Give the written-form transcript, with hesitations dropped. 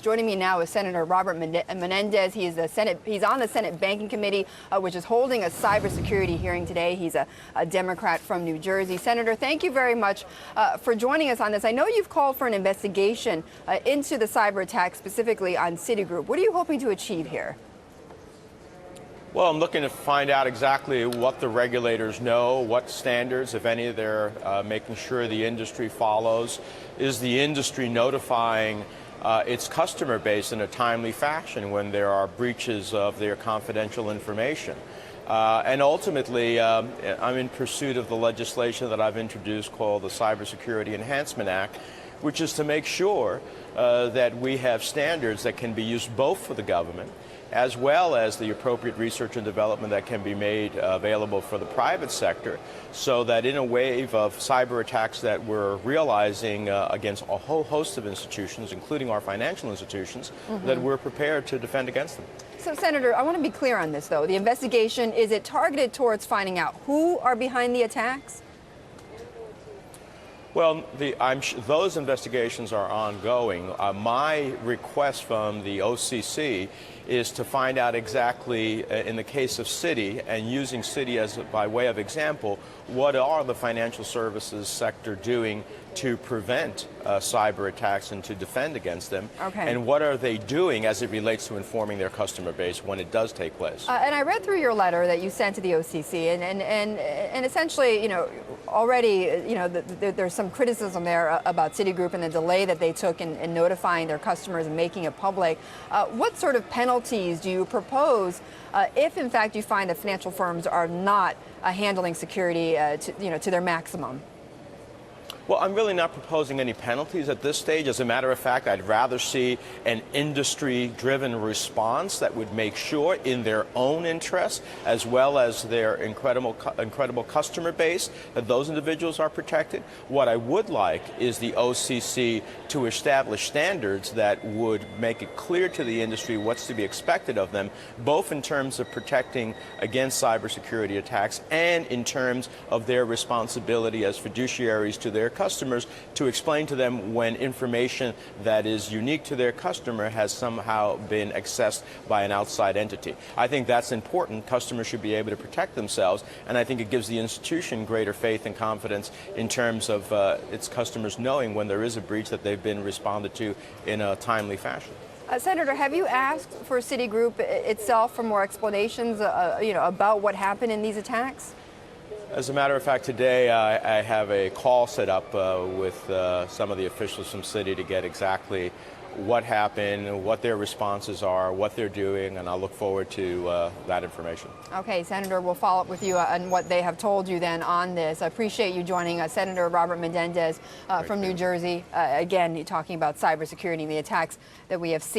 Joining me now is Senator Robert Menendez. He's on the Senate Banking Committee, which is holding a cybersecurity hearing today. He's a Democrat from New Jersey. Senator, thank you very much for joining us on this. I know you've called for an investigation into the cyber attack, specifically on Citigroup. What are you hoping to achieve here? Well, I'm looking to find out exactly what the regulators know, what standards, if any, they're making sure the industry follows. Is the industry notifying its customer base in a timely fashion when there are breaches of their confidential information? And ultimately, I'm in pursuit of the legislation that I've introduced called the Cybersecurity Enhancement Act, which is to make sure that we have standards that can be used both for the government as well as the appropriate research and development that can be made available for the private sector, so that in a wave of cyber attacks that we're realizing against a whole host of institutions, including our financial institutions, that we're prepared to defend against them. So, Senator, I want to be clear on this, though. The investigation, is it targeted towards finding out who are behind the attacks? Well, those investigations are ongoing. My request from the OCC is to find out exactly, in the case of Citi, and using Citi as by way of example, what are the financial services sector doing to prevent cyber attacks and to defend against them? Okay. And what are they doing as it relates to informing their customer base when it does take place? And I read through your letter that you sent to the OCC, and essentially, you know, already, you know, there's some criticism there about Citigroup and the delay that they took in notifying their customers and making it public. What sort of penalties do you propose if, in fact, you find that financial firms are not handling security, to their maximum? Well, I'm really not proposing any penalties at this stage. As a matter of fact, I'd rather see an industry-driven response that would make sure, in their own interests, as well as their incredible customer base, that those individuals are protected. What I would like is the OCC to establish standards that would make it clear to the industry what's to be expected of them, both in terms of protecting against cybersecurity attacks and in terms of their responsibility as fiduciaries to their customers, to explain to them when information that is unique to their customer has somehow been accessed by an outside entity. I think that's important. Customers should be able to protect themselves, and I think it gives the institution greater faith and confidence in terms of its customers knowing when there is a breach that they've been responded to in a timely fashion. Senator, have you asked for Citigroup itself for more explanations, about what happened in these attacks? As a matter of fact, today I have a call set up with some of the officials from Citi to get exactly what happened, what their responses are, what they're doing, and I'll look forward to that information. Okay, Senator, we'll follow up with you on what they have told you then on this. I appreciate you joining us. Senator Robert Menendez from New Jersey, again, talking about cybersecurity and the attacks that we have seen.